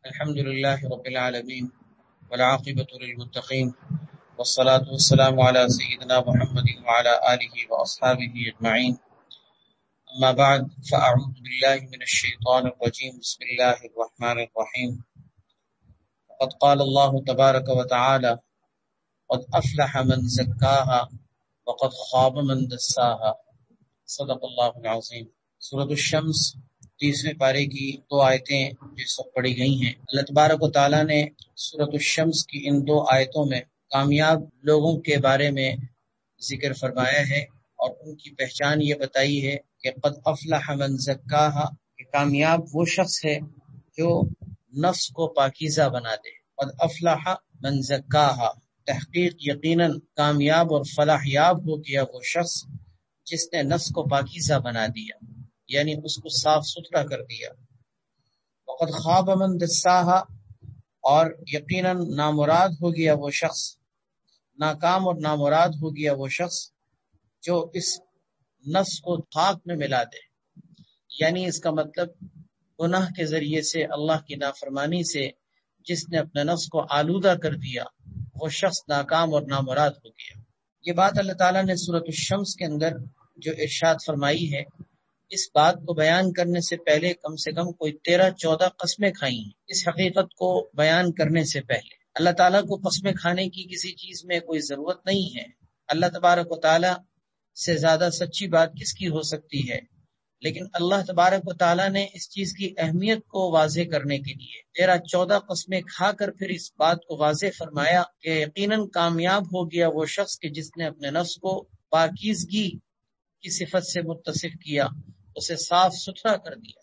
الحمد لله رب العالمين والعاقبة للمتقين والصلاة والسلام على سيدنا محمد وعلى آله وأصحابه أجمعين. أما بعد فأعوذ بالله من الشيطان الرجيم. بسم الله الرحمن الرحيم. وقد قال الله تبارك وتعالى قد أفلح من زكاها وقد خاب من دساها. صدق اللہ العظیم. سورۃ الشمس تیسرے پارے کی 2 آیتیں جس وقت پڑھی گئی ہیں. اللہ تبارک و تعالیٰ نے سورۃ الشمس کی ان 2 آیتوں میں کامیاب لوگوں کے بارے میں ذکر فرمایا ہے اور ان کی پہچان یہ بتائی ہے کہ قد افلح من زکاها، کہ کامیاب وہ شخص ہے جو نفس کو پاکیزہ بنا دے. قد افلح من زکاها، تحقیق یقیناً کامیاب اور فلاح یاب ہو گیا وہ شخص جس نے نفس کو پاکیزہ بنا دیا، یعنی اس کو صاف ستھرا کر دیا. وقد خاب من دساها، اور یقیناً نامراد ہو گیا وہ شخص، ناکام اور نامراد ہو گیا وہ شخص جو اس نفس کو خاک میں ملا دے. یعنی اس کا مطلب گناہ کے ذریعے سے، اللہ کی نافرمانی سے جس نے اپنے نفس کو آلودہ کر دیا، وہ شخص ناکام اور نامراد ہو گیا. یہ بات اللہ تعالیٰ نے سورۃ الشمس کے اندر جو ارشاد فرمائی ہے، اس بات کو بیان کرنے سے پہلے کم سے کم کوئی 13-14 قسمیں کھائی ہیں. اس حقیقت کو بیان کرنے سے پہلے اللہ تعالیٰ کو قسمیں کھانے کی کسی چیز میں کوئی ضرورت نہیں ہے. اللہ تبارک و تعالیٰ سے زیادہ سچی بات کس کی ہو سکتی ہے؟ لیکن اللہ تبارک و تعالیٰ نے اس چیز کی اہمیت کو واضح کرنے کے لیے 13-14 قسمیں کھا کر پھر اس بات کو واضح فرمایا کہ یقیناً کامیاب ہو گیا وہ شخص کہ جس نے اپنے نفس کو پاکیزگی کی صفت سے متصف کیا، اسے صاف ستھرا کر دیا.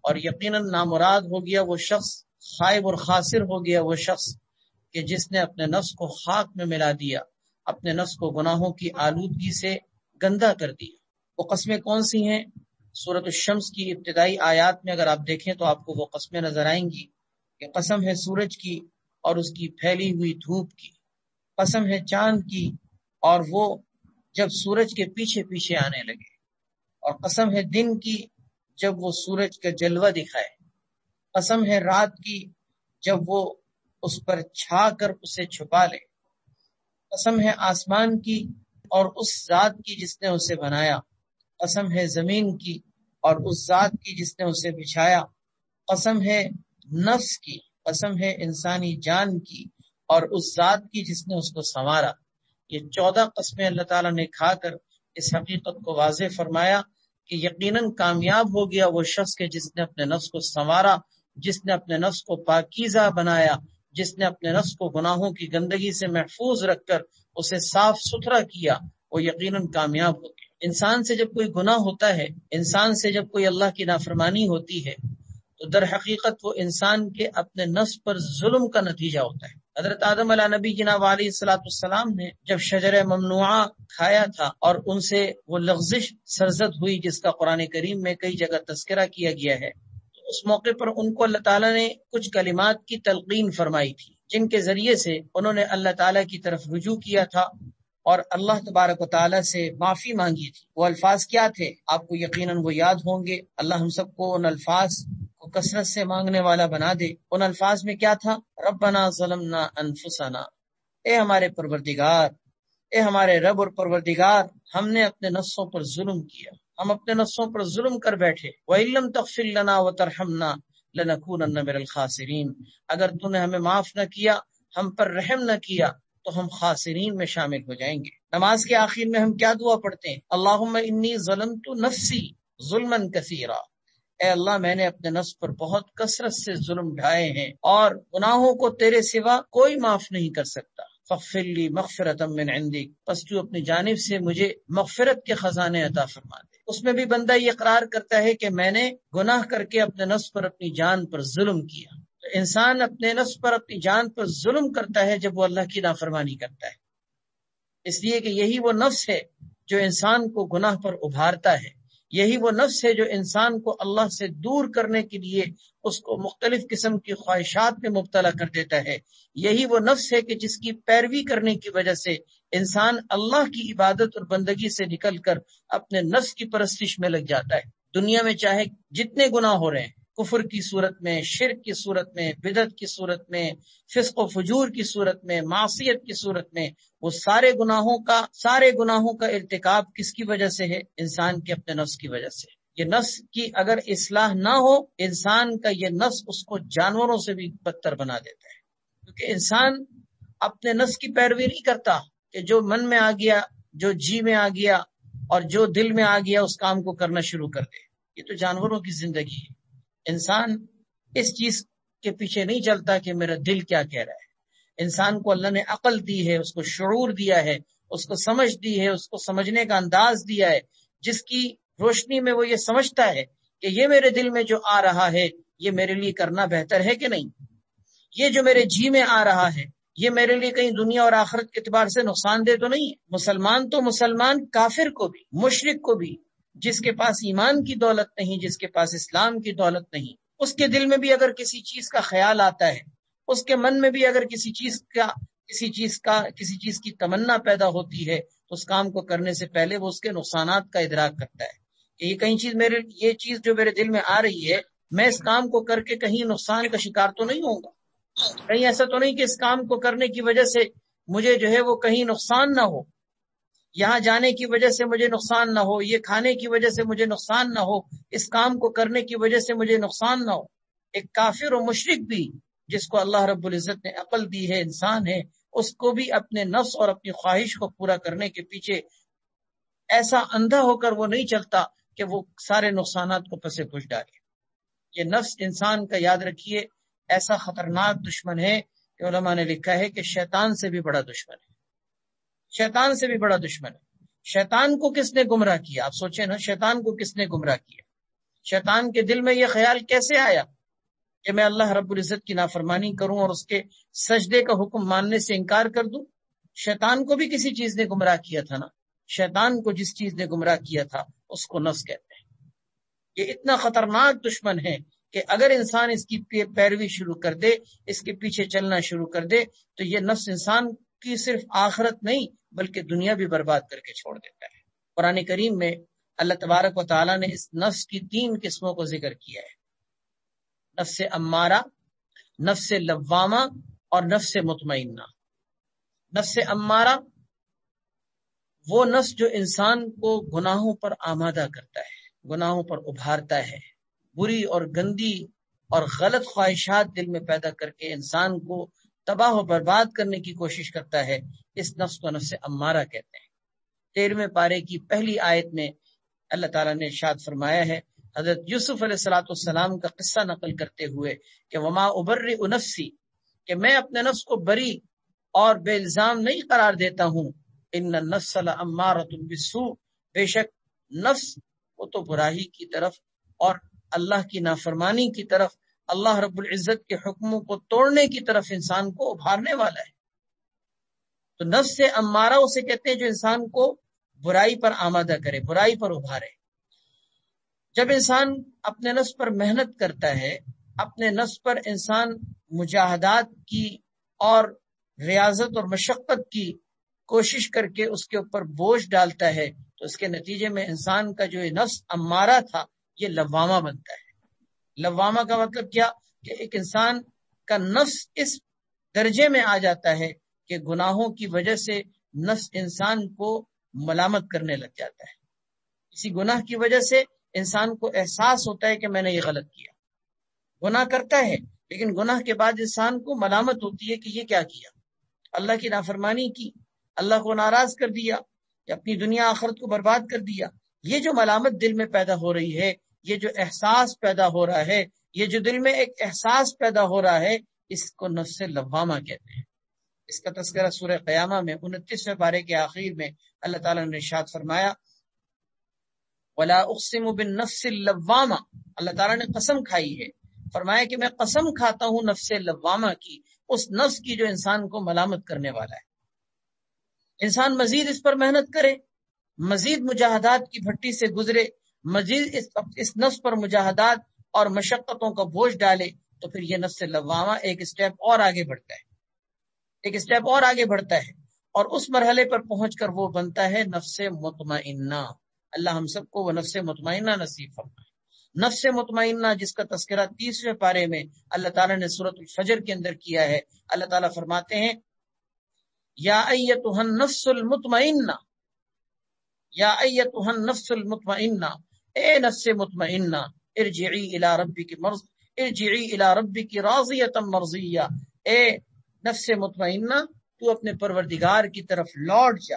اور یقیناً نامراد ہو گیا وہ شخص، خائب اور خاسر ہو گیا وہ شخص کہ جس نے اپنے نفس کو خاک میں ملا دیا، اپنے نفس کو گناہوں کی آلودگی سے گندا کر دیا. وہ قسمیں کون سی ہیں؟ سورۃ الشمس کی ابتدائی آیات میں اگر آپ دیکھیں تو آپ کو وہ قسمیں نظر آئیں گی کہ قسم ہے سورج کی اور اس کی پھیلی ہوئی دھوپ کی، قسم ہے چاند کی اور وہ جب سورج کے پیچھے پیچھے آنے لگے، اور قسم ہے دن کی جب وہ سورج کا جلوہ دکھائے، قسم ہے رات کی جب وہ اس پر چھا کر اسے چھپا لے، قسم ہے آسمان کی اور اس ذات کی جس نے اسے بنایا، قسم ہے زمین کی اور اس ذات کی جس نے اسے بچھایا، قسم ہے نفس کی، قسم ہے انسانی جان کی اور اس ذات کی جس نے اس کو سنوارا. یہ 14 قسمیں اللہ تعالیٰ نے کھا کر اس حقیقت کو واضح فرمایا کہ یقیناً کامیاب ہو گیا وہ شخص کہ جس نے اپنے نفس کو سنوارا، جس نے اپنے نفس کو پاکیزہ بنایا، جس نے اپنے نفس کو گناہوں کی گندگی سے محفوظ رکھ کر اسے صاف ستھرا کیا، وہ یقیناً کامیاب ہو گیا. انسان سے جب کوئی گناہ ہوتا ہے، انسان سے جب کوئی اللہ کی نافرمانی ہوتی ہے، تو در حقیقت وہ انسان کے اپنے نفس پر ظلم کا نتیجہ ہوتا ہے. حضرت آدم علیہ نبی جناب علیہ السلام نے جب شجرہ ممنوعہ کھایا تھا اور ان سے وہ لغزش سرزد ہوئی جس کا قرآن کریم میں کئی جگہ تذکرہ کیا گیا ہے، تو اس موقع پر ان کو اللہ تعالیٰ نے کچھ کلمات کی تلقین فرمائی تھی جن کے ذریعے سے انہوں نے اللہ تعالیٰ کی طرف رجوع کیا تھا اور اللہ تبارک و تعالیٰ سے معافی مانگی تھی. وہ الفاظ کیا تھے؟ آپ کو یقیناً وہ یاد ہوں گے. اللہ ہم سب کو ان الفاظ کو کثرت سے مانگنے والا بنا دے. ان الفاظ میں کیا تھا؟ ربنا ظلمنا انفسنا، اے ہمارے پروردگار، اے ہمارے رب اور پروردگار، ہم نے اپنے نفسوں پر ظلم کیا، ہم اپنے نفسوں پر ظلم کر بیٹھے. وَإِن لَّمْ تَغْفِرْ لَنَا وَتَرْحَمْنَا لَنَكُونَنَّ مِنَ الْخَاسِرِينَ، اگر تو نے ہمیں معاف نہ کیا، ہم پر رحم نہ کیا، تو ہم خاسرین میں شامل ہو جائیں گے. نماز کے آخر میں ہم کیا دعا پڑھتے ہیں؟ اللہم انی ظلمت نفسی ظلما کثیرا، اے اللہ میں نے اپنے نفس پر بہت کثرت سے ظلم ڈھائے ہیں اور گناہوں کو تیرے سوا کوئی معاف نہیں کر سکتا. فاغفر لی مغفرۃ من عندک، پس تو اپنی جانب سے مجھے مغفرت کے خزانے عطا فرما دے. اس میں بھی بندہ یہ اقرار کرتا ہے کہ میں نے گناہ کر کے اپنے نفس پر، اپنی جان پر ظلم کیا. تو انسان اپنے نفس پر، اپنی جان پر ظلم کرتا ہے جب وہ اللہ کی نافرمانی کرتا ہے، اس لیے کہ یہی وہ نفس ہے جو انسان کو گناہ پر ابھارتا ہے، یہی وہ نفس ہے جو انسان کو اللہ سے دور کرنے کے لیے اس کو مختلف قسم کی خواہشات میں مبتلا کر دیتا ہے. یہی وہ نفس ہے کہ جس کی پیروی کرنے کی وجہ سے انسان اللہ کی عبادت اور بندگی سے نکل کر اپنے نفس کی پرستش میں لگ جاتا ہے. دنیا میں چاہے جتنے گناہ ہو رہے ہیں، کفر کی صورت میں، شرک کی صورت میں، بدعت کی صورت میں، فسق و فجور کی صورت میں، معصیت کی صورت میں، وہ سارے گناہوں کا ارتکاب کس کی وجہ سے ہے؟ انسان کے اپنے نفس کی وجہ سے۔ یہ نفس کی اگر اصلاح نہ ہو، انسان کا یہ نفس اس کو جانوروں سے بھی بدتر بنا دیتا ہے، کیونکہ انسان اپنے نفس کی پیروی نہیں کرتا کہ جو من میں آ گیا، جو جی میں آ گیا اور جو دل میں آ گیا اس کام کو کرنا شروع کر دے۔ یہ تو جانوروں کی زندگی ہے۔ انسان اس چیز کے پیچھے نہیں چلتا کہ میرا دل کیا کہہ رہا ہے۔ انسان کو اللہ نے عقل دی ہے، اس کو شعور دیا ہے، اس کو سمجھ دی ہے، اس کو سمجھنے کا انداز دیا ہے، جس کی روشنی میں وہ یہ سمجھتا ہے کہ یہ میرے دل میں جو آ رہا ہے یہ میرے لیے کرنا بہتر ہے کہ نہیں، یہ جو میرے جی میں آ رہا ہے یہ میرے لیے کہیں دنیا اور آخرت کے اعتبار سے نقصان دہ تو نہیں ہے۔ مسلمان تو مسلمان، کافر کو بھی، مشرک کو بھی، جس کے پاس ایمان کی دولت نہیں، جس کے پاس اسلام کی دولت نہیں، اس کے دل میں بھی اگر کسی چیز کا خیال آتا ہے، اس کے من میں بھی اگر کسی چیز کی تمنا پیدا ہوتی ہے تو اس کام کو کرنے سے پہلے وہ اس کے نقصانات کا ادراک کرتا ہے کہ یہ چیز جو میرے دل میں آ رہی ہے، میں اس کام کو کر کے کہیں نقصان کا شکار تو نہیں ہوں گا، کہیں ایسا تو نہیں کہ اس کام کو کرنے کی وجہ سے مجھے جو ہے وہ کہیں نقصان نہ ہو، یہاں جانے کی وجہ سے مجھے نقصان نہ ہو، یہ کھانے کی وجہ سے مجھے نقصان نہ ہو، اس کام کو کرنے کی وجہ سے مجھے نقصان نہ ہو۔ ایک کافر و مشرک بھی جس کو اللہ رب العزت نے عقل دی ہے، انسان ہے، اس کو بھی اپنے نفس اور اپنی خواہش کو پورا کرنے کے پیچھے ایسا اندھا ہو کر وہ نہیں چلتا کہ وہ سارے نقصانات کو پسے پش ڈالے۔ یہ نفس انسان کا یاد رکھیے ایسا خطرناک دشمن ہے کہ علماء نے لکھا ہے کہ شیطان سے بھی بڑا دشمن ہے، شیطان سے بھی بڑا دشمن ہے۔ شیطان کو کس نے گمراہ کیا؟ آپ سوچیں نا، شیطان کو کس نے گمراہ کیا؟ شیطان کے دل میں یہ خیال کیسے آیا کہ میں اللہ رب العزت کی نافرمانی کروں اور اس کے سجدے کا حکم ماننے سے انکار کر دوں؟ شیطان کو بھی کسی چیز نے گمراہ کیا تھا نا۔ شیطان کو جس چیز نے گمراہ کیا تھا اس کو نفس کہتے ہیں۔ یہ اتنا خطرناک دشمن ہے کہ اگر انسان اس کی پیروی شروع کر دے، اس کے پیچھے چلنا شروع کر دے، تو یہ نفس انسان کی صرف آخرت نہیں بلکہ دنیا بھی برباد کر کے چھوڑ دیتا ہے۔ قرآن کریم میں اللہ تبارک و تعالیٰ نے اس نفس کی 3 قسموں کو ذکر کیا ہے: نفس امارہ، نفس لوامہ اور نفس مطمئنہ۔ نفس امارہ وہ نفس جو انسان کو گناہوں پر آمادہ کرتا ہے، گناہوں پر ابھارتا ہے، بری اور گندی اور غلط خواہشات دل میں پیدا کر کے انسان کو تباہ و برباد کرنے کی کوشش کرتا ہے، اس نفس کو نفس امارہ کہتے ہیں۔ 13ویں پارے کی پہلی آیت میں اللہ تعالیٰ نے ارشاد فرمایا ہے، حضرت یوسف علیہ الصلوۃ والسلام کا قصہ نقل کرتے ہوئے کہ وما ابرئ نفسی، کہ میں اپنے نفس کو بری اور بے الزام نہیں قرار دیتا ہوں، ان النفس لامارۃ بالسوء، بے شک نفس وہ تو برائی کی طرف اور اللہ کی نافرمانی کی طرف، اللہ رب العزت کے حکموں کو توڑنے کی طرف انسان کو ابھارنے والا ہے۔ تو نفس امارہ اسے کہتے ہیں جو انسان کو برائی پر آمادہ کرے، برائی پر ابھارے۔ جب انسان اپنے نفس پر محنت کرتا ہے، اپنے نفس پر انسان مجاہدات کی اور ریاضت اور مشقت کی کوشش کر کے اس کے اوپر بوجھ ڈالتا ہے، تو اس کے نتیجے میں انسان کا جو نفس امارہ تھا یہ لوامہ بنتا ہے۔ لوامہ کا مطلب کیا؟ کہ ایک انسان کا نفس اس درجے میں آ جاتا ہے کہ گناہوں کی وجہ سے نفس انسان کو ملامت کرنے لگ جاتا ہے۔ کسی گناہ کی وجہ سے انسان کو احساس ہوتا ہے کہ میں نے یہ غلط کیا، گناہ کرتا ہے، لیکن گناہ کے بعد انسان کو ملامت ہوتی ہے کہ یہ کیا کیا، اللہ کی نافرمانی کی، اللہ کو ناراض کر دیا، یا اپنی دنیا آخرت کو برباد کر دیا۔ یہ جو ملامت دل میں پیدا ہو رہی ہے، یہ جو احساس پیدا ہو رہا ہے، یہ جو دل میں ایک احساس پیدا ہو رہا ہے، اس کو نفس لوامہ کہتے ہیں۔ اس کا تذکرہ سورہ قیامہ میں 29ویں پارے کے آخر میں اللہ تعالیٰ نے ارشاد فرمایا، وَلَا أُقْسِمُ بِالنَّفْسِ اللَّوَّامَةِ، اللہ تعالیٰ نے قسم کھائی ہے، فرمایا کہ میں قسم کھاتا ہوں نفس لوامہ کی، اس نفس کی جو انسان کو ملامت کرنے والا ہے۔ انسان مزید اس پر محنت کرے، مزید مجاہدات کی بھٹی سے گزرے، مزید اس نفس پر مجاہدات اور مشقتوں کا بوجھ ڈالے، تو پھر یہ نفس لوامہ ایک سٹیپ اور آگے بڑھتا ہے، ایک سٹیپ اور آگے بڑھتا ہے، اور اس مرحلے پر پہنچ کر وہ بنتا ہے نفس مطمئنہ۔ اللہ ہم سب کو وہ نفس مطمئنہ نصیب فرمائے۔ نفس مطمئنہ جس کا تذکرہ 30ویں پارے میں اللہ تعالیٰ نے سورۃ الفجر کے اندر کیا ہے. اللہ تعالیٰ فرماتے ہیں یا ایتھا النفس المطمئنہ، یا ایتھا النفس المطمئنہ، اے نفس مطمئنہ، ارجعی الی ربک راضیۃ مرضیہ، اے نفس مطمئنہ تو اپنے پروردگار کی طرف لوٹ جا،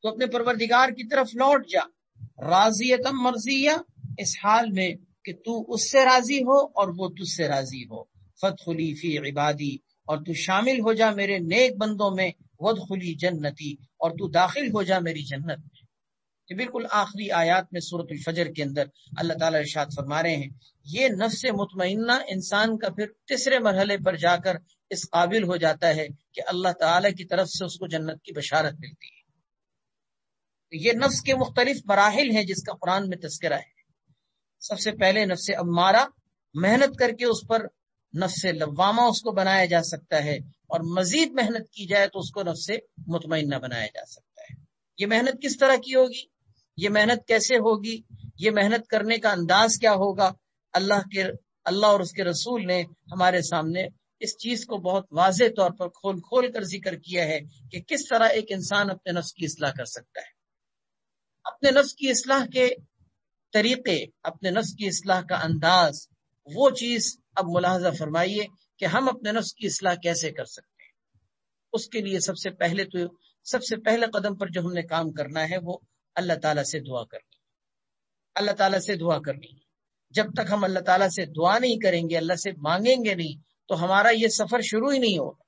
تو اپنے پروردگار کی طرف لوٹ جا، راضیۃ مرضیہ، اس حال میں کہ تو اس سے راضی ہو اور وہ تجھ سے راضی ہو. فادخلی فی عبادی، اور تو شامل ہو جا میرے نیک بندوں میں، وادخلی جنتی، اور تو داخل ہو جا میری جنت میں. یہ بالکل آخری آیات میں سورۃ الفجر کے اندر اللہ تعالیٰ ارشاد فرما رہے ہیں یہ نفس مطمئنہ انسان کا پھر تیسرے مرحلے پر جا کر اس قابل ہو جاتا ہے کہ اللہ تعالیٰ کی طرف سے اس کو جنت کی بشارت ملتی ہے. یہ نفس کے مختلف مراحل ہیں جس کا قرآن میں تذکرہ ہے. سب سے پہلے نفس امارہ، محنت کر کے اس پر نفس لوامہ اس کو بنایا جا سکتا ہے، اور مزید محنت کی جائے تو اس کو نفس مطمئنہ بنایا جا سکتا ہے. یہ محنت کس طرح کی ہوگی، یہ محنت کیسے ہوگی، یہ محنت کرنے کا انداز کیا ہوگا؟ اللہ اور اس کے رسول نے ہمارے سامنے اس چیز کو بہت واضح طور پر کھول کر ذکر کیا ہے کہ کس طرح ایک انسان اپنے نفس کی اصلاح کر سکتا ہے. اپنے نفس کی اصلاح کے طریقے، اپنے نفس کی اصلاح کا انداز، وہ چیز اب ملاحظہ فرمائیے کہ ہم اپنے نفس کی اصلاح کیسے کر سکتے ہیں. اس کے لیے سب سے پہلے قدم پر جو ہم نے کام کرنا ہے وہ اللہ تعالیٰ سے دعا کرنی. اللہ تعالیٰ سے دعا کرنی. جب تک ہم اللہ تعالیٰ سے دعا نہیں کریں گے، اللہ سے مانگیں گے نہیں، تو ہمارا یہ سفر شروع ہی نہیں ہوگا.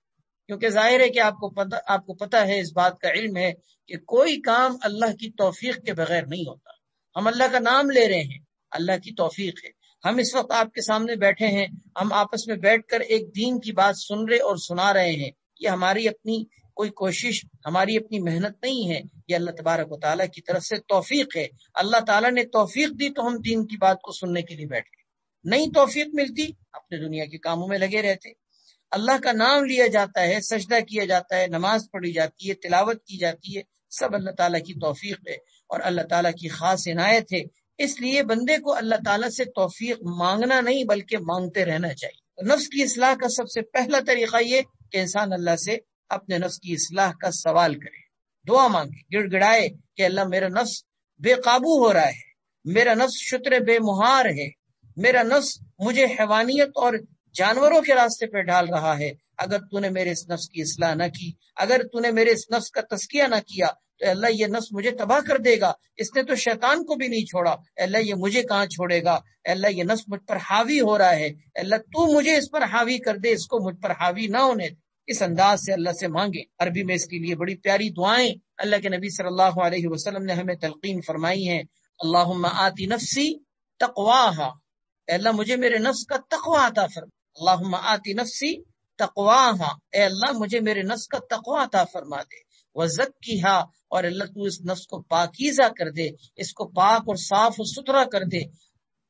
کیونکہ ظاہر ہے کہ آپ کو پتہ ہے، اس بات کا علم ہے کہ کوئی کام اللہ کی توفیق کے بغیر نہیں ہوتا. ہم اللہ کا نام لے رہے ہیں، اللہ کی توفیق ہے. ہم اس وقت آپ کے سامنے بیٹھے ہیں، ہم آپس میں بیٹھ کر ایک دین کی بات سن رہے اور سنا رہے ہیں. یہ ہماری اپنی کوئی کوشش، ہماری اپنی محنت نہیں ہے، یہ اللہ تبارک و تعالیٰ کی طرف سے توفیق ہے. اللہ تعالیٰ نے توفیق دی تو ہم دین کی بات کو سننے کے لیے بیٹھے. نہیں توفیق ملتی، اپنے دنیا کے کاموں میں لگے رہتے. اللہ کا نام لیا جاتا ہے، سجدہ کیا جاتا ہے، نماز پڑھی جاتی ہے، تلاوت کی جاتی ہے، سب اللہ تعالیٰ کی توفیق ہے اور اللہ تعالیٰ کی خاص عنایت ہے. اس لیے بندے کو اللہ تعالیٰ سے توفیق مانگنا نہیں بلکہ مانگتے رہنا چاہیے. نفس کی اصلاح کا سب سے پہلا طریقہ یہ کہ انسان اللہ سے اپنے نفس کی اصلاح کا سوال کرے، دعا مانگے، گڑ گڑائے کہ اللہ میرا نفس بے قابو ہو رہا ہے، میرا نفس شتر بے مہار ہے، میرا نفس مجھے حیوانیت اور جانوروں کے راستے پہ ڈال رہا ہے. اگر تو نے میرے اس نفس کی اصلاح نہ کی، اگر تو نے میرے اس نفس کا تزکیہ نہ کیا تو اللہ یہ نفس مجھے تباہ کر دے گا. اس نے تو شیطان کو بھی نہیں چھوڑا، اللہ یہ مجھے کہاں چھوڑے گا. اللہ یہ نفس مجھ پر حاوی ہو رہا ہے، اللہ تو مجھے اس پر حاوی کر دے، اس کو مجھ پر حاوی نہ ہونے دے. اس انداز سے اللہ سے مانگے. عربی میں اس کے لیے بڑی پیاری دعائیں اللہ کے نبی صلی اللہ علیہ وسلم نے ہمیں تلقین فرمائی ہیں. اللہم آتی نفسی تقواہا، اے اللہ مجھے میرے نفس کا تقوی عطا فرما. اللہم آتی نفسی تقواہا، اے اللہ مجھے میرے نفس کا تقوی عطا فرما دے. وزکیہا، اور اللہ تو اس نفس کو پاکیزہ کر دے، اس کو پاک اور صاف و ستھرا کر دے.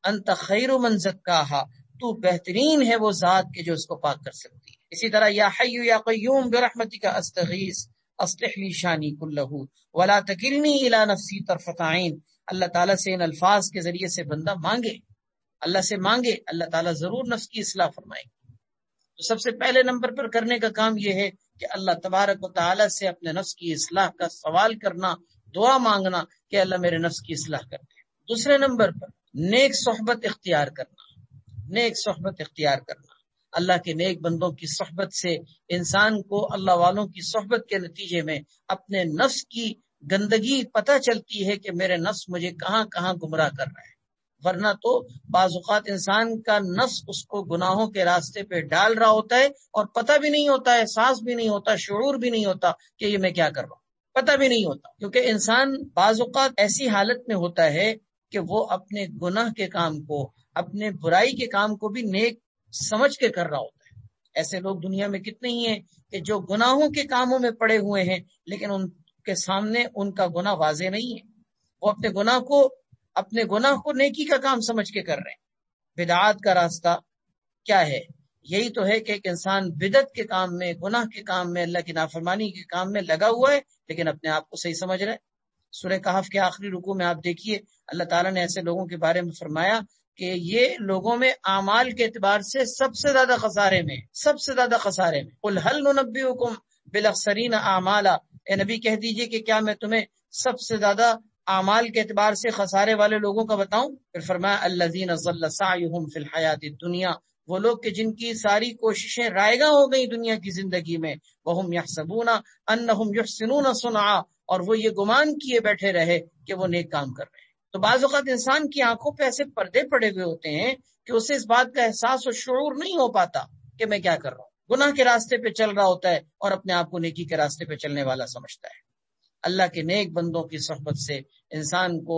انت خیر من زکاہا، تو بہترین ہے وہ ذات کے جو اس کو پاک کر سکتی ہے. اسی طرح یا حی یا قیوم برحمتک استغیث اصلح لی شانی کلہ ولا تکلنی الی نفسی طرفۃ عین. اللہ تعالیٰ سے ان الفاظ کے ذریعے سے بندہ مانگے، اللہ سے مانگے، اللہ تعالیٰ ضرور نفس کی اصلاح فرمائے. تو سب سے پہلے نمبر پر کرنے کا کام یہ ہے کہ اللہ تبارک و تعالیٰ سے اپنے نفس کی اصلاح کا سوال کرنا، دعا مانگنا کہ اللہ میرے نفس کی اصلاح کر دے. دوسرے نمبر پر نیک صحبت اختیار کرنا. نیک صحبت اختیار کرنا، اللہ کے نیک بندوں کی صحبت سے انسان کو اللہ والوں کی صحبت کے نتیجے میں اپنے نفس کی گندگی پتہ چلتی ہے کہ میرے نفس مجھے کہاں کہاں گمراہ کر رہا ہے. ورنہ تو بعض اوقات انسان کا نفس اس کو گناہوں کے راستے پہ ڈال رہا ہوتا ہے اور پتہ بھی نہیں ہوتا، احساس بھی نہیں ہوتا، شعور بھی نہیں ہوتا کہ یہ میں کیا کر رہا ہوں، پتہ بھی نہیں ہوتا. کیونکہ انسان بعض اوقات ایسی حالت میں ہوتا ہے کہ وہ اپنے گناہ کے کام کو، اپنے برائی کے کام کو بھی نیک سمجھ کے کر رہا ہوتا ہے. ایسے لوگ دنیا میں کتنے ہی ہیں کہ جو گناہوں کے کاموں میں پڑے ہوئے ہیں لیکن ان کے سامنے ان کا گناہ واضح نہیں ہے. وہ اپنے گناہ کو نیکی کا کام سمجھ کے کر رہے ہیں. بدعات کا راستہ کیا ہے؟ یہی تو ہے کہ ایک انسان بدعت کے کام میں، گناہ کے کام میں، اللہ کی نافرمانی کے کام میں لگا ہوا ہے لیکن اپنے آپ کو صحیح سمجھ رہا ہے. سورہ کہف کے آخری رکوع میں آپ دیکھیے اللہ تعالیٰ نے ایسے لوگوں کے بارے میں فرمایا کہ یہ لوگوں میں اعمال کے اعتبار سے سب سے زیادہ خسارے میں قل هل ننبئکم بالاخسرین اعمالا، اے نبی کہہ دیجئے کہ کیا میں تمہیں سب سے زیادہ اعمال کے اعتبار سے خسارے والے لوگوں کا بتاؤں؟ پھر فرمایا الذین ضل سعیہم فی الحیاۃ الدنیا، وہ لوگ کہ جن کی ساری کوششیں رائگاں ہو گئی دنیا کی زندگی میں، وہم یحسبون انہم یحسنون صنعا، اور وہ یہ گمان کیے بیٹھے رہے کہ وہ نیک کام کر رہے ہیں۔ تو بعض اوقات انسان کی آنکھوں پہ ایسے پردے پڑے ہوئے ہوتے ہیں کہ اسے اس بات کا احساس و شعور نہیں ہو پاتا کہ میں کیا کر رہا ہوں، گناہ کے راستے پہ چل رہا ہوتا ہے اور اپنے آپ کو نیکی کے راستے پہ چلنے والا سمجھتا ہے۔ اللہ کے نیک بندوں کی صحبت سے انسان کو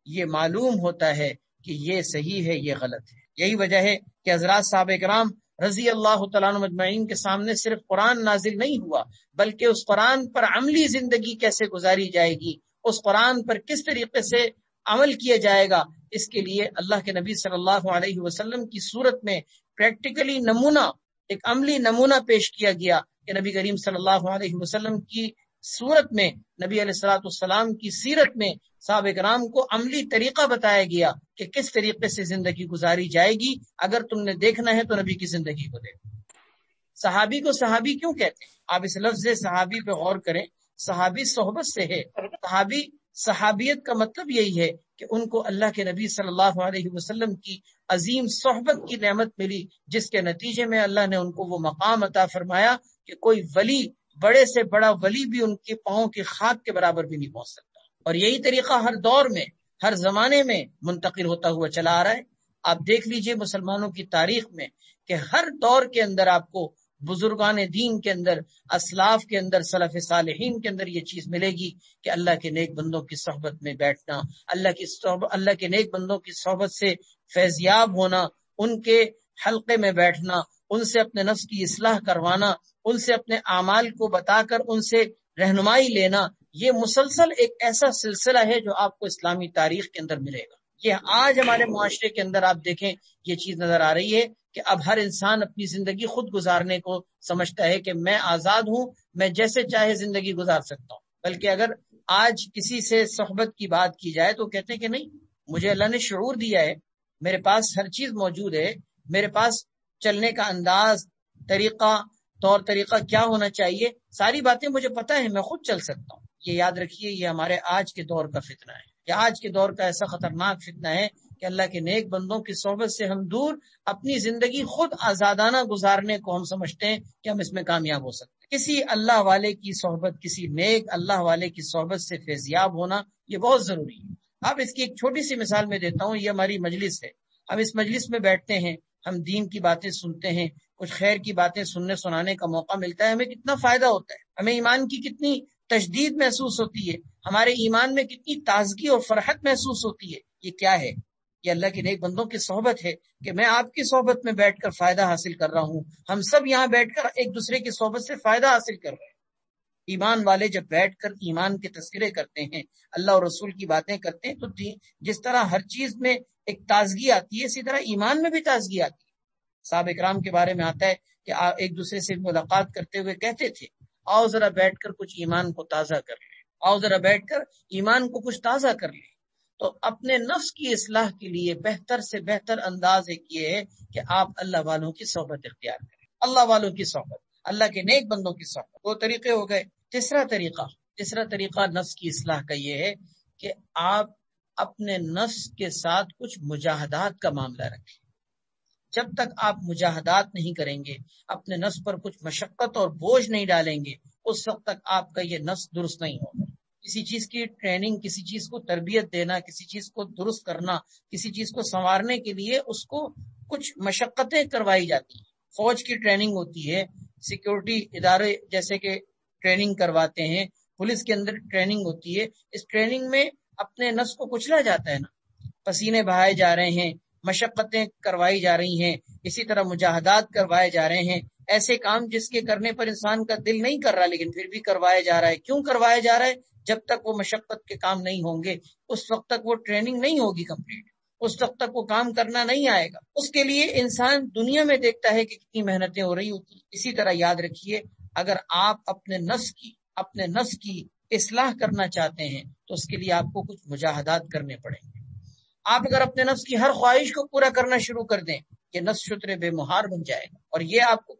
یہ معلوم ہوتا ہے کہ یہ صحیح ہے، یہ غلط ہے۔ یہی وجہ ہے کہ حضرات صحابہ کرام رضی اللہ تعالیٰ عنہ مجمعین کے سامنے صرف قرآن نازل نہیں ہوا، بلکہ اس قرآن پر عملی زندگی کیسے گزاری جائے گی، اس قرآن پر کس طریقے سے عمل کیا جائے گا، اس کے لیے اللہ کے نبی صلی اللہ علیہ وسلم کی صورت میں پریکٹیکلی نمونہ، ایک عملی نمونہ پیش کیا گیا کہ نبی کریم صلی اللہ علیہ وسلم کی صورت میں، نبی علیہ الصلوۃ والسلام کی سیرت میں صحابہ کرام کو عملی طریقہ بتایا گیا کہ کس طریقے سے زندگی گزاری جائے گی۔ اگر تم نے دیکھنا ہے تو نبی کی زندگی کو دیکھو۔ صحابی کو صحابی کیوں کہتے ہیں؟ آپ اس لفظ صحابی پہ غور کریں۔ صحابی صحبت سے ہے، صحابیت کا مطلب یہی ہے کہ ان کو اللہ کے نبی صلی اللہ علیہ وسلم کی عظیم صحبت کی نعمت ملی، جس کے نتیجے میں اللہ نے ان کو وہ مقام عطا فرمایا کہ کوئی ولی، بڑے سے بڑا ولی بھی ان کے پاؤں کی خاک کے برابر بھی نہیں پہنچ سکتا۔ اور یہی طریقہ ہر دور میں، ہر زمانے میں منتقل ہوتا ہوا چلا آ رہا ہے۔ آپ دیکھ لیجئے مسلمانوں کی تاریخ میں کہ ہر دور کے اندر آپ کو بزرگان دین کے اندر، اسلاف کے اندر، سلف صالحین کے اندر یہ چیز ملے گی کہ اللہ کے نیک بندوں کی صحبت میں بیٹھنا، اللہ کے نیک بندوں کی صحبت سے فیضیاب ہونا، ان کے حلقے میں بیٹھنا، ان سے اپنے نفس کی اصلاح کروانا، ان سے اپنے اعمال کو بتا کر ان سے رہنمائی لینا، یہ مسلسل ایک ایسا سلسلہ ہے جو آپ کو اسلامی تاریخ کے اندر ملے گا۔ یہ آج ہمارے معاشرے کے اندر آپ دیکھیں یہ چیز نظر آ رہی ہے کہ اب ہر انسان اپنی زندگی خود گزارنے کو سمجھتا ہے کہ میں آزاد ہوں، میں جیسے چاہے زندگی گزار سکتا ہوں۔ بلکہ اگر آج کسی سے صحبت کی بات کی جائے تو کہتے ہیں کہ نہیں، مجھے اللہ نے شعور دیا ہے، میرے پاس ہر چیز موجود ہے، میرے پاس چلنے کا انداز، طریقہ، طور طریقہ کیا ہونا چاہیے، ساری باتیں مجھے پتہ ہے، میں خود چل سکتا ہوں۔ یہ یاد رکھیے، یہ ہمارے آج کے دور کا فتنہ ہے، یہ آج کے دور کا ایسا خطرناک فتنہ ہے کہ اللہ کے نیک بندوں کی صحبت سے ہم دور، اپنی زندگی خود آزادانہ گزارنے کو ہم سمجھتے ہیں کہ ہم اس میں کامیاب ہو سکتے ہیں۔ کسی اللہ والے کی صحبت، کسی نیک اللہ والے کی صحبت سے فیضیاب ہونا یہ بہت ضروری ہے۔ اب اس کی ایک چھوٹی سی مثال میں دیتا ہوں۔ یہ ہماری مجلس ہے، ہم اس مجلس میں بیٹھتے ہیں، ہم دین کی باتیں سنتے ہیں، کچھ خیر کی باتیں سنانے کا موقع ملتا ہے، ہمیں کتنا فائدہ ہوتا ہے، ہمیں ایمان کی کتنی تجدید محسوس ہوتی ہے، ہمارے ایمان میں کتنی تازگی اور فرحت محسوس ہوتی ہے۔ یہ کیا ہے؟ یہ اللہ کے نیک بندوں کی صحبت ہے کہ میں آپ کی صحبت میں بیٹھ کر فائدہ حاصل کر رہا ہوں، ہم سب یہاں بیٹھ کر ایک دوسرے کی صحبت سے فائدہ حاصل کر رہے ہیں۔ ایمان والے جب بیٹھ کر ایمان کے تذکرے کرتے ہیں، اللہ اور رسول کی باتیں کرتے ہیں، تو جس طرح ہر چیز میں ایک تازگی آتی ہے، اسی طرح ایمان میں بھی تازگی آتی ہے۔ صحابہ کرام کے بارے میں آتا ہے کہ ایک دوسرے سے ملاقات کرتے ہوئے کہتے تھے، آؤ ذرا بیٹھ کر کچھ ایمان کو تازہ کر لیں، آؤ ذرا بیٹھ کر ایمان کو کچھ تازہ کر لیں۔ تو اپنے نفس کی اصلاح کے لیے بہتر سے بہتر انداز ایک یہ ہے کہ آپ اللہ والوں کی صحبت اختیار کریں، اللہ والوں کی صحبت، اللہ کے نیک بندوں کی صحبت۔ دو طریقے ہو گئے۔ تیسرا طریقہ نفس کی اصلاح کا یہ ہے کہ آپ اپنے نفس کے ساتھ کچھ مجاہدات کا معاملہ رکھیں۔ جب تک آپ مجاہدات نہیں کریں گے، اپنے نفس پر کچھ مشقت اور بوجھ نہیں ڈالیں گے، اس وقت تک آپ کا یہ نفس درست نہیں ہوگا۔ کسی چیز کی ٹریننگ، کسی چیز کو تربیت دینا، کسی چیز کو درست کرنا، کسی چیز کو سنوارنے کے لیے اس کو کچھ مشقتیں کروائی جاتی ہیں۔ فوج کی ٹریننگ ہوتی ہے، سیکورٹی ادارے جیسے کہ ٹریننگ کرواتے ہیں، پولیس کے اندر ٹریننگ ہوتی ہے۔ اس ٹریننگ میں اپنے نفس کو کچلا جاتا ہے نا، پسینے بہائے جا رہے ہیں، مشقتیں کروائی جا رہی ہیں، اسی طرح مجاہدات کروائے جا رہے ہیں، ایسے کام جس کے کرنے پر انسان کا دل نہیں کر رہا لیکن پھر بھی کروایا جا رہا ہے۔ کیوں کروایا جا رہا ہے؟ جب تک وہ مشقت کے کام نہیں ہوں گے، اس وقت تک وہ ٹریننگ نہیں ہوگی کمپلیٹ، اس وقت تک وہ کام کرنا نہیں آئے گا۔ اس کے لیے انسان دنیا میں دیکھتا ہے کہ کتنی محنتیں ہو رہی ہوتی ہیں۔ اسی طرح یاد رکھیے، اگر آپ اپنے نفس کی اصلاح کرنا چاہتے ہیں تو اس کے لیے آپ کو کچھ مجاہدات کرنے پڑیں گے۔ آپ اگر اپنے نفس کی ہر خواہش کو پورا کرنا شروع کر دیں، یہ نفس شتر بے مہار بن جائے گا، اور یہ آپ کو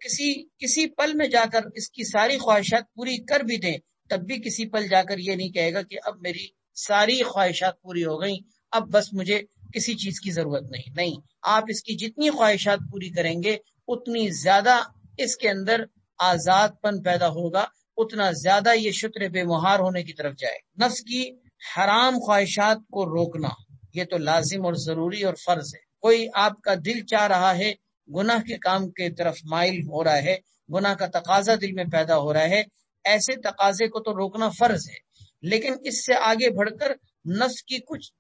کسی پل میں جا کر اس کی ساری خواہشات پوری کر بھی دیں، تب بھی کسی پل جا کر یہ نہیں کہے گا کہ اب میری ساری خواہشات پوری ہو گئیں، اب بس مجھے کسی چیز کی ضرورت نہیں۔ آپ اس کی جتنی خواہشات پوری کریں گے اتنی زیادہ اس کے اندر آزاد پن پیدا ہوگا، اتنا زیادہ یہ شتر بے مہار ہونے کی طرف جائے۔ نفس کی حرام خواہشات کو روکنا یہ تو لازم اور ضروری اور فرض ہے۔ کوئی آپ کا دل چاہ رہا ہے، گناہ کے کام کی طرف مائل ہو رہا ہے، گناہ کا تقاضا دل میں پیدا ہو رہا ہے، ایسے تقاضے کو تو روکنا فرض ہے، لیکن اس سے آگے بڑھ کر نفس کی کچھ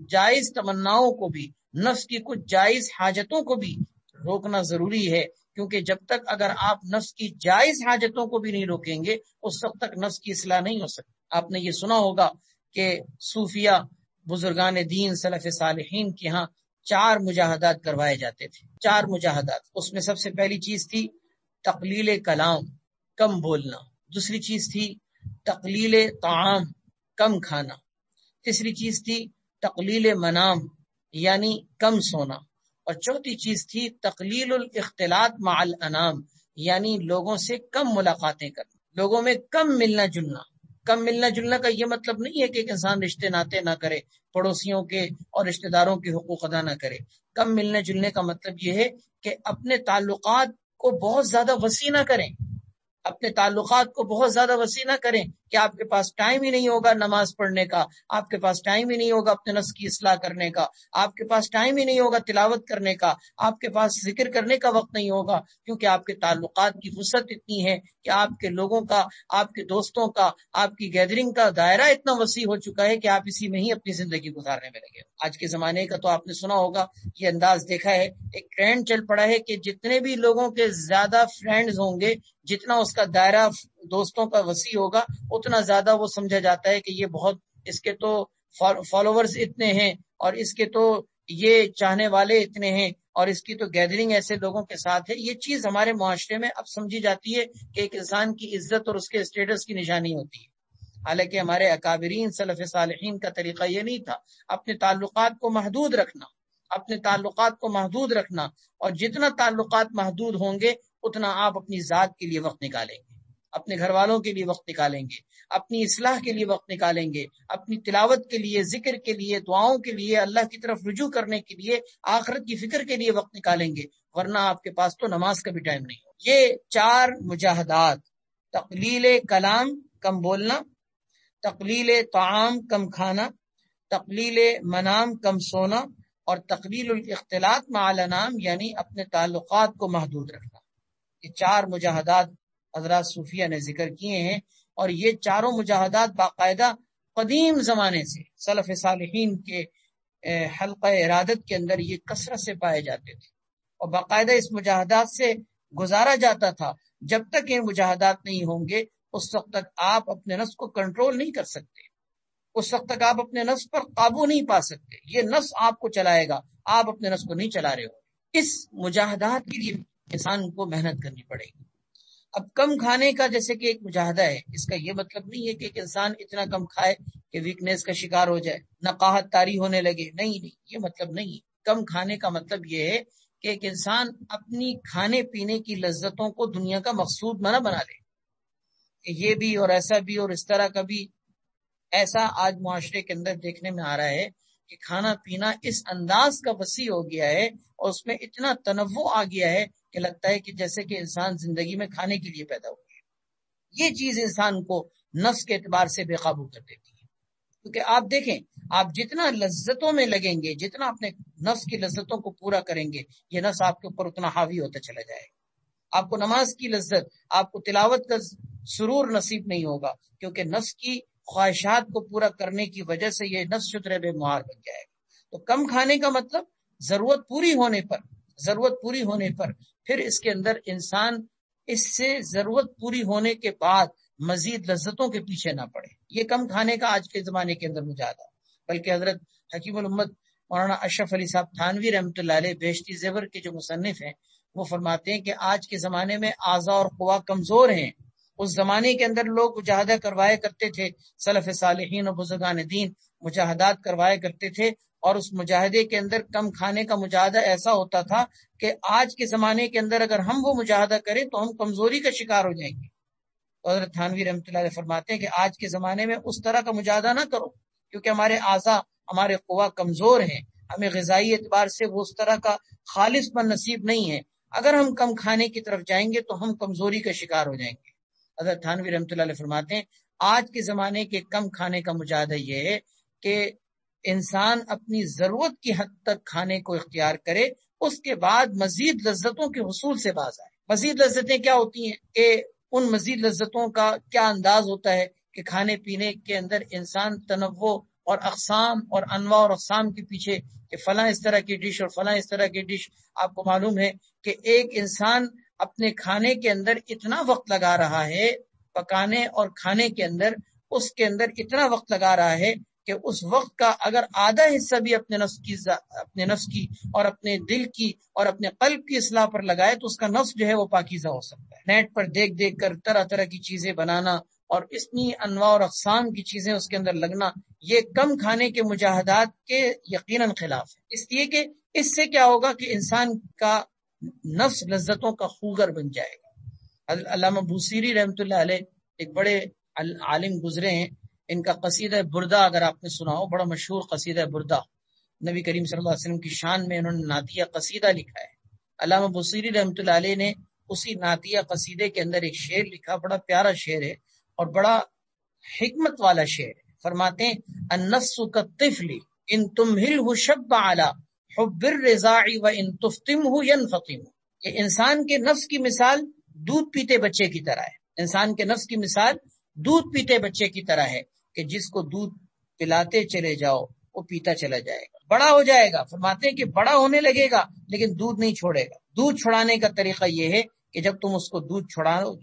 جائز تمناؤں کو بھی، نفس کی کچھ جائز حاجتوں کو بھی روکنا ضروری ہے، کیونکہ جب تک اگر آپ نفس کی جائز حاجتوں کو بھی نہیں روکیں گے اس وقت تک نفس کی اصلاح نہیں ہو سکتی۔ آپ نے یہ سنا ہوگا کہ صوفیہ بزرگان دین سلف صالحین کے ہاں 4 مجاہدات کروائے جاتے تھے، 4 مجاہدات۔ اس میں سب سے پہلی چیز تھی تقلیل کلام، کم بولنا، دوسری چیز تھی تقلیل طعام، کم کھانا، تیسری چیز تھی تقلیل منام یعنی کم سونا، اور چوتھی چیز تھی تقلیل الاختلاط مع الانام یعنی لوگوں سے کم ملاقاتیں کرنا، لوگوں میں کم ملنا جلنا۔ کم ملنا جلنا کا یہ مطلب نہیں ہے کہ ایک انسان رشتے ناطے نہ کرے، پڑوسیوں کے اور رشتہ داروں کے حقوق ادا نہ کرے۔ کم ملنے جلنے کا مطلب یہ ہے کہ اپنے تعلقات کو بہت زیادہ وسیع نہ کریں، اپنے تعلقات کو بہت زیادہ وسیع نہ کریں کہ آپ کے پاس ٹائم ہی نہیں ہوگا نماز پڑھنے کا، آپ کے پاس ٹائم ہی نہیں ہوگا اپنے نفس کی اصلاح کرنے کا، آپ کے پاس ٹائم ہی نہیں ہوگا تلاوت کرنے کا، آپ کے پاس ذکر کرنے کا وقت نہیں ہوگا، کیونکہ آپ کے تعلقات کی وسعت اتنی ہے کہ آپ کے لوگوں کا، آپ کے دوستوں کا، آپ کی گیدرنگ کا دائرہ اتنا وسیع ہو چکا ہے کہ آپ اسی میں ہی اپنی زندگی گزارنے میں لگے۔ آج کے زمانے کا تو آپ نے سنا ہوگا، یہ انداز دیکھا ہے، ایک ٹرینڈ چل پڑا ہے کہ جتنے بھی لوگوں کے زیادہ فرینڈز ہوں گے، جتنا اس کا دائرہ دوستوں کا وسیع ہوگا، اتنا زیادہ وہ سمجھا جاتا ہے کہ یہ بہت، اس کے تو فالوورز اتنے ہیں، اور اس کے تو یہ چاہنے والے اتنے ہیں، اور اس کی تو گیدرنگ ایسے لوگوں کے ساتھ ہے۔ یہ چیز ہمارے معاشرے میں اب سمجھی جاتی ہے کہ ایک انسان کی عزت اور اس کے اسٹیٹس کی نشانی ہوتی ہے، حالانکہ ہمارے اکابرین سلف صالحین کا طریقہ یہ نہیں تھا۔ اپنے تعلقات کو محدود رکھنا، اپنے تعلقات کو محدود رکھنا، اور جتنا تعلقات محدود ہوں گے اتنا آپ اپنی ذات کے لیے وقت نکالیں گے، اپنے گھر والوں کے لیے وقت نکالیں گے، اپنی اصلاح کے لیے وقت نکالیں گے، اپنی تلاوت کے لیے، ذکر کے لیے، دعاؤں کے لیے، اللہ کی طرف رجوع کرنے کے لیے، آخرت کی فکر کے لیے وقت نکالیں گے، ورنہ آپ کے پاس تو نماز کا بھی ٹائم نہیں ہو۔ یہ 4 مجاہدات، تقلیل کلام، کم بولنا، تقلیل طعام، کم کھانا، تقلیل منام، کم سونا، اور تقلیل الاختلاط مع الانام یعنی اپنے تعلقات کو محدود رکھنا، یہ 4 مجاہدات حضرات صوفیہ نے ذکر کیے ہیں، اور یہ چاروں مجاہدات باقاعدہ قدیم زمانے سے سلف صالحین کے حلقہ ارادت کے اندر یہ کثرت سے پائے جاتے تھے، اور باقاعدہ اس مجاہدات سے گزارا جاتا تھا۔ جب تک یہ مجاہدات نہیں ہوں گے اس وقت تک آپ اپنے نفس کو کنٹرول نہیں کر سکتے، اس وقت تک آپ اپنے نفس پر قابو نہیں پا سکتے، یہ نفس آپ کو چلائے گا، آپ اپنے نفس کو نہیں چلا رہے ہو۔ اس مجاہدات کے لیے انسان کو محنت کرنی پڑے گی۔ اب کم کھانے کا جیسے کہ ایک مجاہدہ ہے، اس کا یہ مطلب نہیں ہے کہ ایک انسان اتنا کم کھائے کہ ویکنیس کا شکار ہو جائے، نقاہت طاری ہونے لگے، نہیں، یہ مطلب نہیں ہے۔ کم کھانے کا مطلب یہ ہے کہ ایک انسان اپنی کھانے پینے کی لذتوں کو دنیا کا مقصود نہ بنا لے، یہ بھی اور ایسا بھی اور اس طرح کا بھی۔ ایسا آج معاشرے کے اندر دیکھنے میں آ رہا ہے کہ کھانا پینا اس انداز کا وسیع ہو گیا ہے اور اس میں اتنا تنوع آ گیا ہے کہ لگتا ہے کہ جیسے کہ انسان زندگی میں کھانے کے لیے پیدا ہوا ہے۔ یہ چیز انسان کو نفس کے اعتبار سے بے قابو کر دیتی ہے، کیونکہ آپ دیکھیں، آپ جتنا لذتوں میں لگیں گے، جتنا اپنے نفس کی لذتوں کو پورا کریں گے، یہ نفس آپ کے اوپر اتنا حاوی ہوتا چلا جائے گا۔ آپ کو نماز کی لذت، آپ کو تلاوت کا سرور نصیب نہیں ہوگا، کیونکہ نفس کی خواہشات کو پورا کرنے کی وجہ سے یہ نفس شتر بے مہار بن جائے گا۔ تو کم کھانے کا مطلب ضرورت پوری ہونے پر پھر اس کے اندر انسان اس سے ضرورت پوری ہونے کے بعد مزید لذتوں کے پیچھے نہ پڑے۔ یہ کم کھانے کا آج کے زمانے کے اندر مجاہدہ، بلکہ حضرت حکیم الامت مولانا اشرف علی صاحب تھانوی رحمۃ اللہ علیہ بہشتی زیور کے جو مصنف ہیں، وہ فرماتے ہیں کہ آج کے زمانے میں اعضاء اور قوا کمزور ہیں، اس زمانے کے اندر لوگ مجاہدہ کروایا کرتے تھے، سلف صالحین اور بزرگان دین مجاہدات کروایا کرتے تھے، اور اس مجاہدے کے اندر کم کھانے کا مجاہدہ ایسا ہوتا تھا کہ آج کے زمانے کے اندر اگر ہم وہ مجاہدہ کریں تو ہم کمزوری کا شکار ہو جائیں گے۔ حضرت تھانوی رحمۃ اللہ علیہ فرماتے ہیں کہ آج کے زمانے میں اس طرح کا مجاہدہ نہ کرو، کیونکہ ہمارے اعضاء، ہمارے قوا کمزور ہیں، ہمیں غذائی اعتبار سے وہ اس طرح کا خالص پن نصیب نہیں ہے۔ اگر ہم کم کھانے کی طرف جائیں گے تو ہم کمزوری کا شکار ہو جائیں گے۔ حضرت تھانوی رحمۃ اللہ علیہ فرماتے ہیں آج کے زمانے کے کم کھانے کا مجاہدہ یہ ہے کہ انسان اپنی ضرورت کی حد تک کھانے کو اختیار کرے، اس کے بعد مزید لذتوں کے حصول سے باز آئے۔ مزید لذتیں کیا ہوتی ہیں کہ ان مزید لذتوں کا کیا انداز ہوتا ہے کہ کھانے پینے کے اندر انسان تنوع اور اقسام اور انواع اور اقسام کے پیچھے کہ فلاں اس طرح کی ڈش اور فلاں اس طرح کی ڈش۔ آپ کو معلوم ہے کہ ایک انسان اپنے کھانے کے اندر اتنا وقت لگا رہا ہے، پکانے اور کھانے کے اندر اس کے اندر اتنا وقت لگا رہا ہے کہ اس وقت کا اگر آدھا حصہ بھی اپنے نفس کی اور اپنے دل کی اور اپنے قلب کی اصلاح پر لگائے تو اس کا نفس جو ہے وہ پاکیزہ ہو سکتا ہے۔ نیٹ پر دیکھ دیکھ کر طرح طرح کی چیزیں بنانا اور اتنی انواع اور اقسام کی چیزیں اس کے اندر لگنا، یہ کم کھانے کے مجاہدات کے یقیناً خلاف ہے۔ اس لیے کہ اس سے کیا ہوگا کہ انسان کا نفس لذتوں کا خوگر بن جائے گا۔ علامہ بوصیری رحمۃ اللہ علیہ ایک بڑے عالم گزرے ہیں، ان کا قصیدہ بردہ اگر آپ نے سنا ہو، بڑا مشہور قصیدہ بردہ، نبی کریم صلی اللہ علیہ وسلم کی شان میں انہوں نے نعتیہ قصیدہ لکھا ہے۔ علامہ بوصیری رحمۃ اللہ علیہ نے اسی نعتیہ قصیدے کے اندر ایک شعر لکھا، بڑا پیارا شعر ہے اور بڑا حکمت والا شعر ہے۔ فرماتے ہیں النفس کالطفل ان تمهله شب على حب الرضاع وان تفطمه ينفطم۔ کہ انسان کے نفس کی مثال دودھ پیتے بچے کی طرح ہے۔ انسان کے نفس کی مثال دودھ پیتے بچے کی طرح ہے کہ جس کو دودھ پلاتے چلے جاؤ وہ پیتا چلا جائے گا، بڑا ہو جائے گا۔ فرماتے ہیں کہ بڑا ہونے لگے گا لیکن دودھ نہیں چھوڑے گا۔ دودھ چھڑانے کا طریقہ یہ ہے کہ جب تم اس کو دودھ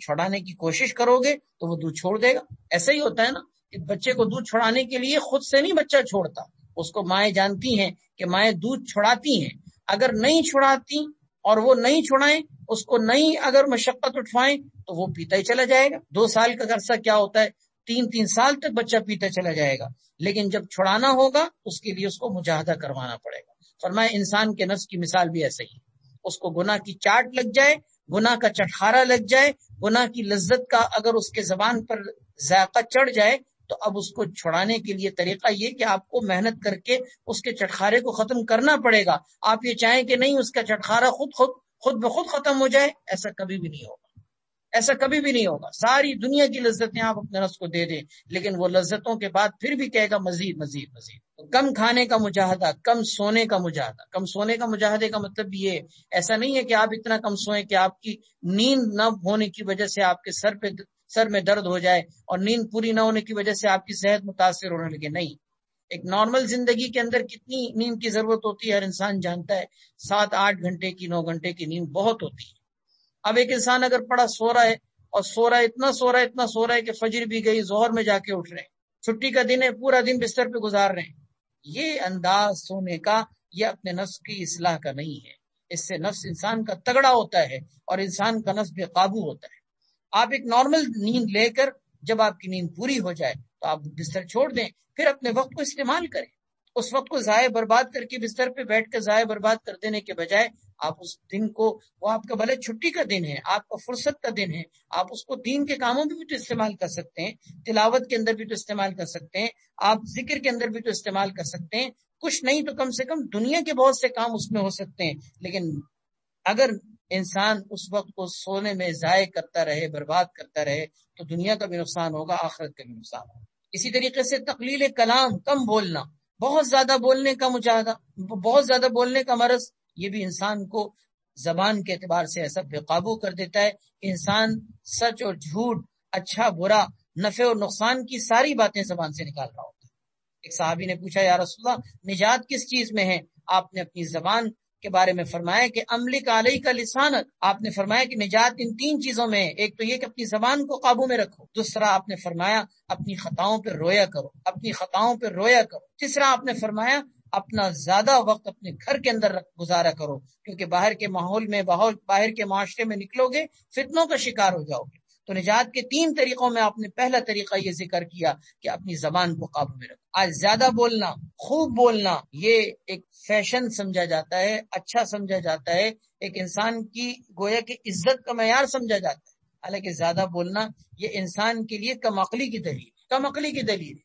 چھڑانے کی کوشش کرو گے تو وہ دودھ چھوڑ دے گا۔ ایسا ہی ہوتا ہے نا کہ بچے کو دودھ چھڑانے کے لیے خود سے نہیں بچہ چھوڑتا، اس کو مائیں جانتی ہیں کہ مائیں دودھ چھڑاتی ہیں، اگر نہیں چھڑاتی اور وہ نہیں چھڑائیں، اس کو نہیں اگر مشقت اٹھوائیں تو وہ پیتا ہی چلا جائے گا۔ 2 سال کا عرصہ کیا ہوتا ہے، 3 سال تک بچہ پیتا چلا جائے گا، لیکن جب چھڑانا ہوگا اس کے لیے اس کو مجاہدہ کروانا پڑے گا۔ فرمایا انسان کے نفس کی مثال بھی ایسا ہی ہے، اس کو گناہ کی چاٹ لگ جائے، گناہ کا چٹخارا لگ جائے، گناہ کی لذت کا اگر اس کے زبان پر ذائقہ چڑھ جائے تو اب اس کو چھڑانے کے لیے طریقہ یہ کہ آپ کو محنت کر کے اس کے چٹخارے کو ختم کرنا پڑے گا۔ آپ یہ چاہیں کہ نہیں اس کا چٹخارا خود بخود ختم ہو جائے، ایسا کبھی بھی نہیں ہوگا، ایسا کبھی بھی نہیں ہوگا۔ ساری دنیا کی لذتیں آپ اپنے نفس کو دے دیں لیکن وہ لذتوں کے بعد پھر بھی کہے گا مزید مزید مزید۔ کم کھانے کا مجاہدہ، کم سونے کا مجاہدہ۔ کم سونے کا مجاہدے کا مطلب یہ ایسا نہیں ہے کہ آپ اتنا کم سوئیں کہ آپ کی نیند نہ ہونے کی وجہ سے آپ کے سر میں درد ہو جائے اور نیند پوری نہ ہونے کی وجہ سے آپ کی صحت متاثر ہونے لگے۔ نہیں، ایک نارمل زندگی کے اندر کتنی نیند کی ضرورت ہوتی ہے ہر انسان جانتا ہے، 7-8 گھنٹے کی، 9 گھنٹے کی نیند بہت ہوتی ہے۔ اب ایک انسان اگر پڑا سو رہا ہے اور اتنا سو رہا ہے کہ فجر بھی گئی، ظہر میں جا کے اٹھ رہے ہیں، چھٹی کا دن ہے، پورا دن بستر پہ گزار رہے ہیں، یہ انداز سونے کا یہ اپنے نفس کی اصلاح کا نہیں ہے۔ اس سے نفس انسان کا تگڑا ہوتا ہے اور انسان کا نفس بے قابو ہوتا ہے۔ آپ ایک نارمل نیند لے کر جب آپ کی نیند پوری ہو جائے تو آپ بستر چھوڑ دیں، پھر اپنے وقت کو استعمال کریں۔ اس وقت کو ضائع برباد کر کے بستر پہ بیٹھ کر ضائع برباد کر دینے کے بجائے آپ اس دن کو، وہ آپ کا بھلے چھٹی کا دن ہے، آپ کا فرصت کا دن ہے، آپ اس کو دین کے کاموں میں بھی تو استعمال کر سکتے ہیں، تلاوت کے اندر بھی تو استعمال کر سکتے ہیں، آپ ذکر کے اندر بھی تو استعمال کر سکتے ہیں، کچھ نہیں تو کم سے کم دنیا کے بہت سے کام اس میں ہو سکتے ہیں۔ لیکن اگر انسان اس وقت کو سونے میں ضائع کرتا رہے، برباد کرتا رہے تو دنیا کا بھی نقصان ہوگا، آخرت کا بھی نقصان ہوگا۔ اسی طریقے سے تقلیل کلام، کم بولنا، بہت زیادہ بولنے کا مجاہدہ، بہت زیادہ بولنے کا مرض، یہ بھی انسان کو زبان کے اعتبار سے ایسا بے قابو کر دیتا ہے کہ انسان سچ اور جھوٹ، اچھا برا، نفع اور نقصان کی ساری باتیں زبان سے نکال رہا ہوتا ہے۔ ایک صحابی نے پوچھا یا رسول اللہ نجات کس چیز میں ہے؟ آپ نے اپنی زبان کے بارے میں فرمایا کہ املک علیک لسانک، آپ نے فرمایا کہ نجات ان 3 چیزوں میں ہے، ایک تو یہ کہ اپنی زبان کو قابو میں رکھو، دوسرا آپ نے فرمایا اپنی خطاؤں پہ رویا کرو، اپنی خطاؤں پہ رویا کرو، تیسرا آپ نے فرمایا اپنا زیادہ وقت اپنے گھر کے اندر گزارا کرو، کیونکہ باہر کے ماحول میں، باہر کے معاشرے میں نکلو گے فتنوں کا شکار ہو جاؤ گے۔ تو تو نجات کے 3 طریقوں میں آپ نے پہلا طریقہ یہ ذکر کیا کہ اپنی زبان کو قابو میں رکھو۔ آج زیادہ بولنا، خوب بولنا، یہ ایک فیشن سمجھا جاتا ہے، اچھا سمجھا جاتا ہے، ایک انسان کی گویا کہ عزت کا معیار سمجھا جاتا ہے، حالانکہ زیادہ بولنا یہ انسان کے لیے کم عقلی کی دلیل ہے۔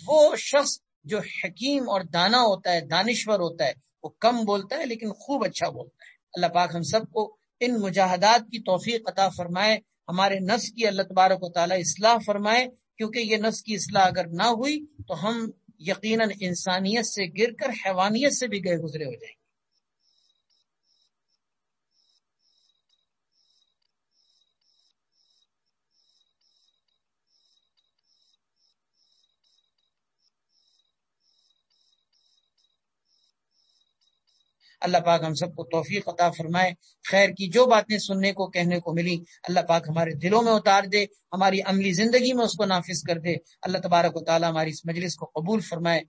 وہ شخص جو حکیم اور دانا ہوتا ہے، دانشور ہوتا ہے، وہ کم بولتا ہے لیکن خوب اچھا بولتا ہے۔ اللہ پاک ہم سب کو ان مجاہدات کی توفیق عطا فرمائے، ہمارے نفس کی اللہ تبارک و تعالی اصلاح فرمائے، کیونکہ یہ نفس کی اصلاح اگر نہ ہوئی تو ہم یقیناً انسانیت سے گر کر حیوانیت سے بھی گئے گزرے ہو جائیں گے۔ اللہ پاک ہم سب کو توفیق عطا فرمائے، خیر کی جو باتیں سننے کو کہنے کو ملی اللہ پاک ہمارے دلوں میں اتار دے، ہماری عملی زندگی میں اس کو نافذ کر دے۔ اللہ تبارک و تعالی ہماری اس مجلس کو قبول فرمائے،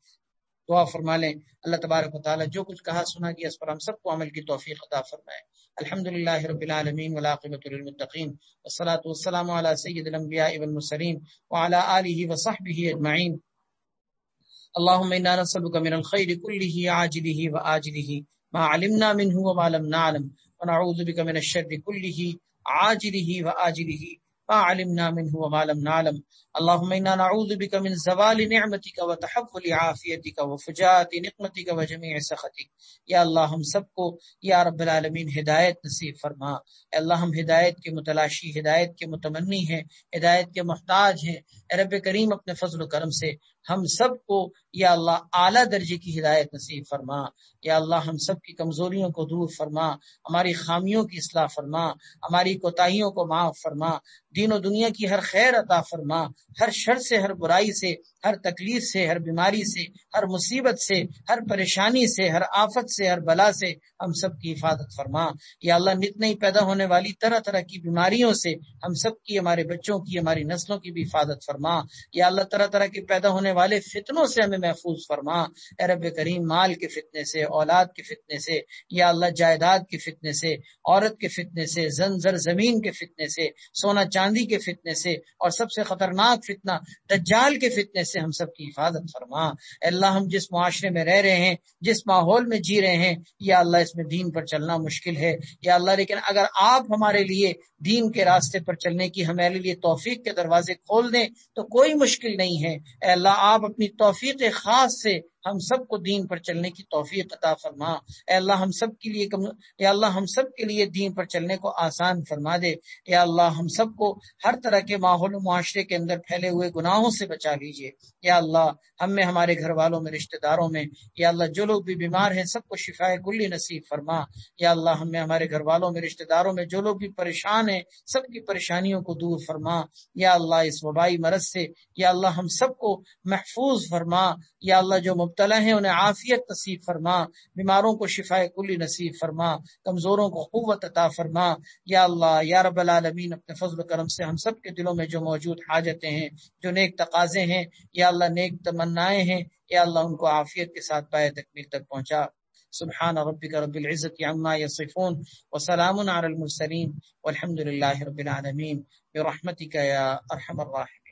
دعا فرما لیں۔ اللہ تبارک و تعالی جو کچھ کہا سنا گیا اس پر ہم سب کو عمل کی توفیق عطا فرمائے۔ الحمدللہ رب العالمین والعاقبۃ للمتقین والصلاة والسلام علی سید الانبیاء والمرسلین وعلی آلہ وصحبہ اجمعین۔ اللهم انا نسألك من الخير كله عاجله وآجله ما علمنا منه وما لم نعلم ونعوذ بك من الشر كله عاجله وآجله ما علمنا منه وما لم نعلم اللهم انا نعوذ بك من زوال نعمتك وتحول عافيتك وفجاءة نقمتك وجميع سخطك۔ یا اللہ ہم سب کو یا رب العالمین ہدایت نصیب فرما۔ اے اللہ ہم ہدایت کے متلاشی، ہدایت کے متمنی ہیں، ہدایت کے محتاج ہیں۔ اے رب کریم اپنے فضل و کرم سے ہم سب کو یا اللہ اعلیٰ درجے کی ہدایت نصیب فرما۔ یا اللہ ہم سب کی کمزوریوں کو دور فرما، ہماری خامیوں کی اصلاح فرما، ہماری کوتاہیوں کو معاف فرما، دین و دنیا کی ہر خیر عطا فرما، ہر شر سے، ہر برائی سے، ہر تکلیف سے، ہر بیماری سے، ہر مصیبت سے، ہر پریشانی سے، ہر آفت سے، ہر بلا سے ہم سب کی حفاظت فرما۔ یا اللہ نت نئی پیدا ہونے والی طرح طرح کی بیماریوں سے ہم سب کی، ہمارے بچوں کی، ہماری نسلوں کی بھی حفاظت فرما۔ یا اللہ طرح طرح کے پیدا ہونے والے فتنوں سے ہمیں محفوظ فرما۔ اے رب کریم مال کے فتنے سے، اولاد کے فتنے سے، یا اللہ جائیداد کے فتنے سے، عورت کے فتنے سے، زر زمین کے فتنے سے، سونا چاندی کے فتنے سے، اور سب سے خطرناک فتنہ دجال کے فتنے سے ہم سب کی حفاظت فرما۔ اے اللہ ہم جس معاشرے میں رہ رہے ہیں، جس ماحول میں جی رہے ہیں، یا اللہ اس میں دین پر چلنا مشکل ہے یا اللہ، لیکن اگر آپ ہمارے لیے دین کے راستے پر چلنے کی ہمارے لیے توفیق کے دروازے کھول دیں تو کوئی مشکل نہیں ہے۔ اے اللہ آپ اپنی توفیق خاص سے ہم سب کو دین پر چلنے کی توفیق عطا فرما۔ اے اللہ ہم سب کے لیے یا اللہ ہم سب کے لیے دین پر چلنے کو آسان فرما دے۔ یا اللہ ہم سب کو ہر طرح کے ماحول و معاشرے کے اندر پھیلے ہوئے گناہوں سے بچا لیجیے۔ یا اللہ ہم میں، ہمارے گھر والوں میں، رشتہ داروں میں، یا اللہ جو لوگ بھی بیمار ہیں سب کو شفائے کلی نصیب فرما۔ یا اللہ ہم میں، ہمارے گھر والوں میں، رشتہ داروں میں جو لوگ بھی پریشان ہیں سب کی پریشانیوں کو دور فرما۔ یا اللہ اس وبائی مرض سے یا اللہ ہم سب کو محفوظ فرما۔ یا اللہ جو مبتلا ہیں انہیں عافیت نصیب فرما، بیماروں کو شفائے کلی نصیب فرما، کمزوروں کو قوت عطا فرما۔ یا اللہ یا رب العالمین اپنے فضل و کرم سے ہم سب کے دلوں میں جو موجود حاجتیں ہیں، جو نیک تقاضے ہیں، یا اللہ نیک تمنائیں ہیں، یا اللہ ان کو عافیت کے ساتھ پائے تکمیل تک پہنچا۔ سبحان ربک رب العزت عما یصفون وسلام علی المرسلین والحمد للہ رب العالمین برحمتک یا ارحم الراحمین۔